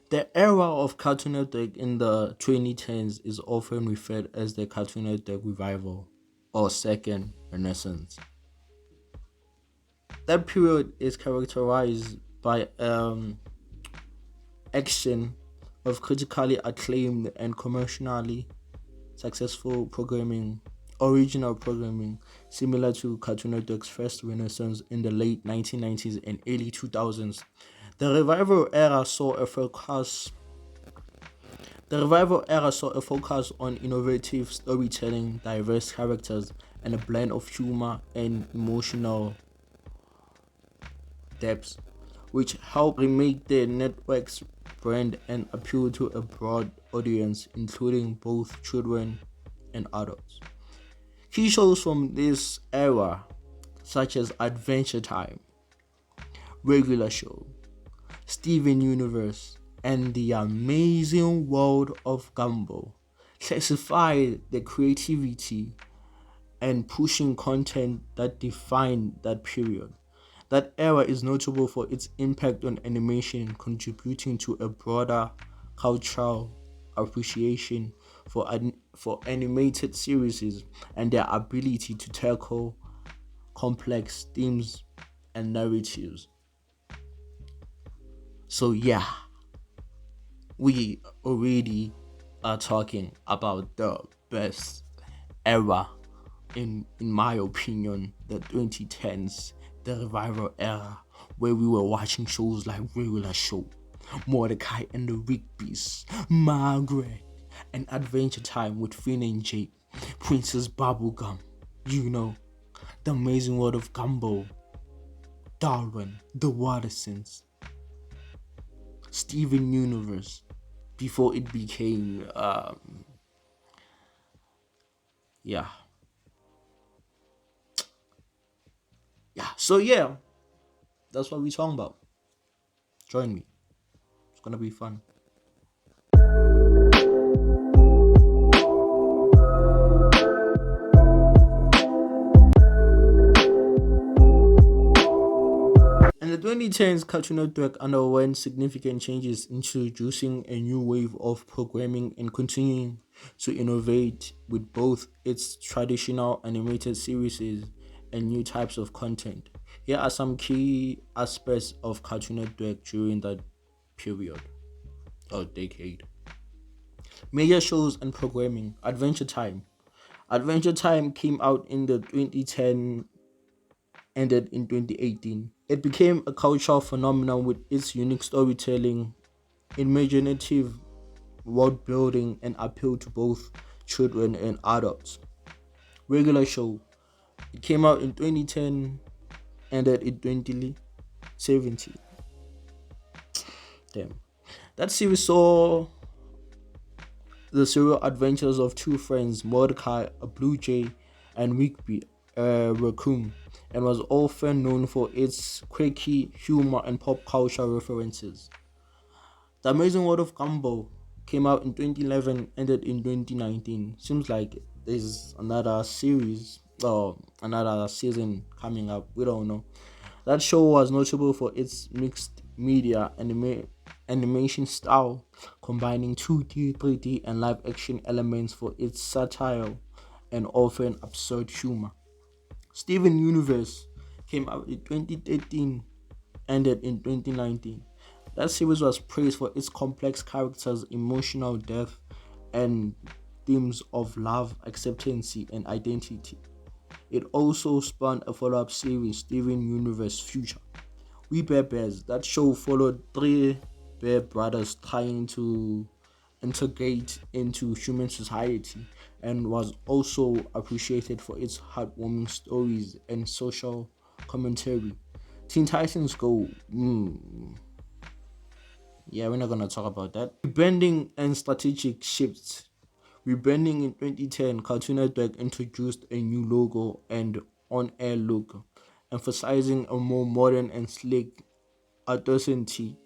The era of Cartoon Network in the 2010s is often referred as the Cartoon Network revival or second renaissance. That period is characterized by action of critically acclaimed and commercially successful programming, original programming, similar to Cartoon Network's first renaissance in the late 1990s and early 2000s. The revival era saw a focus The revival era saw a focus on innovative storytelling, diverse characters, and a blend of humor and emotional depth, which helped remake the network's brand and appeal to a broad audience, including both children and adults. Key shows from this era, such as Adventure Time, Regular Show, Steven Universe, and The Amazing World of Gumball, classify the creativity and pushing content that defined that period. That era is notable for its impact on animation, contributing to a broader cultural appreciation for animated series and their ability to tackle complex themes and narratives. So yeah, we already are talking about the best era in my opinion, the 2010s, the revival era, where we were watching shows like Regular Show, Mordecai and the Rigby's, Margaret, and Adventure Time with Finn and Jake, Princess Bubblegum, you know, The Amazing World of Gumball, Darwin, The Watersons, Steven Universe, before it became, yeah, So yeah, that's what we're talking about. Join me. It's gonna be fun. In the 2010s, Cartoon Network underwent significant changes, introducing a new wave of programming and continuing to innovate with both its traditional animated series and new types of content. Here are some key aspects of Cartoon Network during that period or decade. Major shows and programming. Adventure Time. Adventure Time came out in the 2010, ended in 2018. It became a cultural phenomenon with its unique storytelling, imaginative world building, and appeal to both children and adults. Regular Show. It came out in 2010, ended in 2017. Damn. That series saw the serial adventures of two friends, Mordecai, a blue jay, and Rigby, a raccoon, and was often known for its quirky humor and pop culture references. The Amazing World of Gumball came out in 2011, ended in 2019. Seems like there's another series or another season coming up. We don't know. That show was notable for its mixed media animation style, combining 2D, 3D, and live action elements for its satire and often absurd humor. Steven Universe came out in 2013, ended in 2019. That series was praised for its complex characters, emotional depth, and themes of love, acceptance, and identity. It also spawned a follow-up series, Steven Universe Future. We Bear Bears. That show followed three bear brothers trying to integrate into human society and was also appreciated for its heartwarming stories and social commentary. Teen Titans Go. Yeah, we're not gonna talk about that. Rebranding and strategic shifts. Rebranding in 2010, Cartoon Network introduced a new logo and on-air look, emphasizing a more modern and sleek authenticity.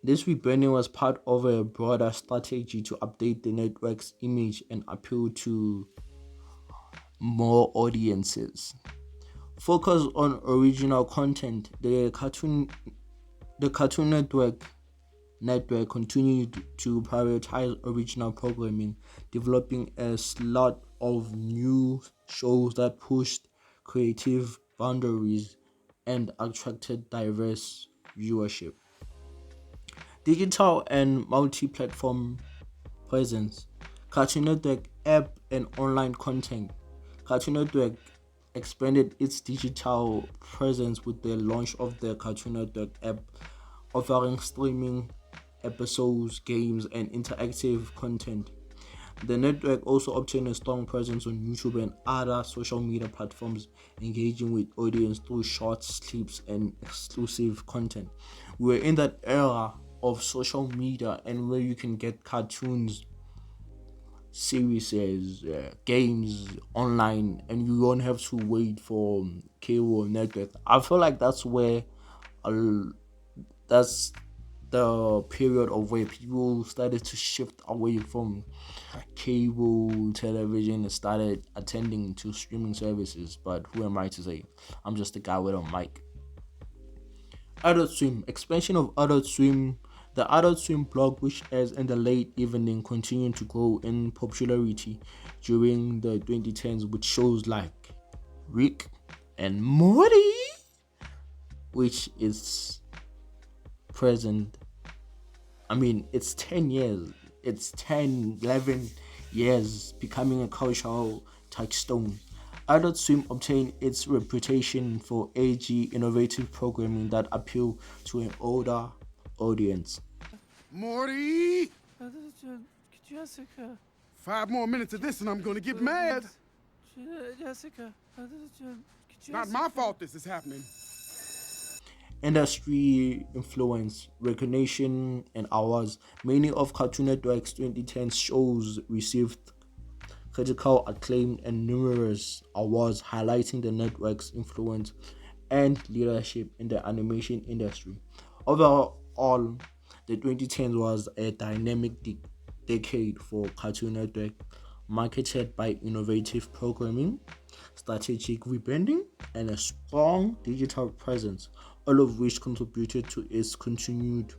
This rebranding was part of a broader strategy to update the network's image and appeal to more audiences. Focus on original content. The Cartoon Network network continued to prioritize original programming, developing a slot of new shows that pushed creative boundaries and attracted diverse viewership. Digital and multi platform presence. Cartoon Network app and online content. Cartoon Network expanded its digital presence with the launch of the Cartoon Network app, offering streaming episodes, games, and interactive content. The network also obtained a strong presence on YouTube and other social media platforms, engaging with audience through shorts, clips, and exclusive content. We're in that era of social media and where you can get cartoons, series, games online, and you don't have to wait for cable network. I feel like uh, that's the period of where people started to shift away from cable television and started attending to streaming services. But who am I to say? I'm just a guy with a mic. Adult Swim. Expansion of Adult Swim. The Adult Swim blog, which airs in the late evening, continued to grow in popularity during the 2010s with shows like Rick and Morty, which is present. I mean, it's 10 years. It's 10, 11 years becoming a cultural touchstone. Adult Swim obtained its reputation for edgy, innovative programming that appeal to an older audience. Morty! Jessica. 5 more minutes of this and I'm gonna get mad. Jessica. Not my fault this is happening. Industry influence, recognition, and awards. Many of Cartoon Network's 2010 shows received critical acclaim and numerous awards highlighting the network's influence and leadership in the animation industry. Overall, the 2010s was a dynamic decade for Cartoon Network, marketed by innovative programming, strategic rebranding, and a strong digital presence, all of which contributed to its continued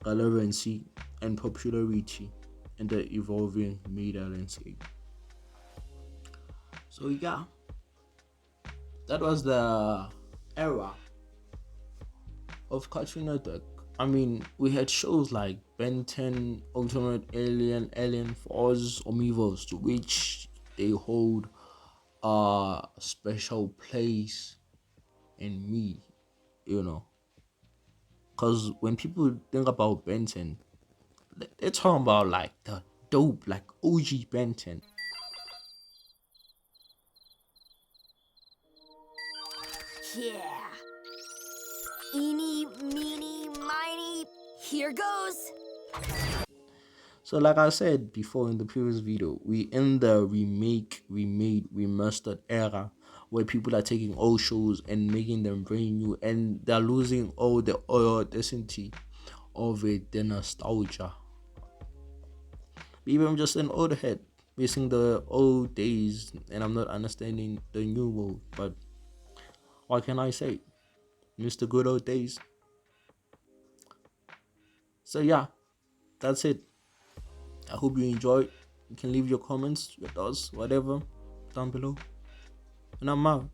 relevancy and popularity in the evolving media landscape. So yeah, that was the era of Cartoon Network. I mean, we had shows like Ben 10, Ultimate Alien, Alien Force, Omnivores, to which they hold a special place in me, you know. Because when people think about Ben 10, they're talking about like the dope, like OG Ben 10. Yeah. Eeny, meeny, miny, here goes. So like I said before in the previous video, we in the remade, remastered era where people are taking old shows and making them brand new, and they're losing all the authenticity of it, the nostalgia. Maybe I'm just an old head missing the old days and I'm not understanding the new world, but what can I say? Miss the good old days. So yeah, that's it. I hope you enjoyed. You can leave your comments, your thoughts, whatever, down below. And I'm out.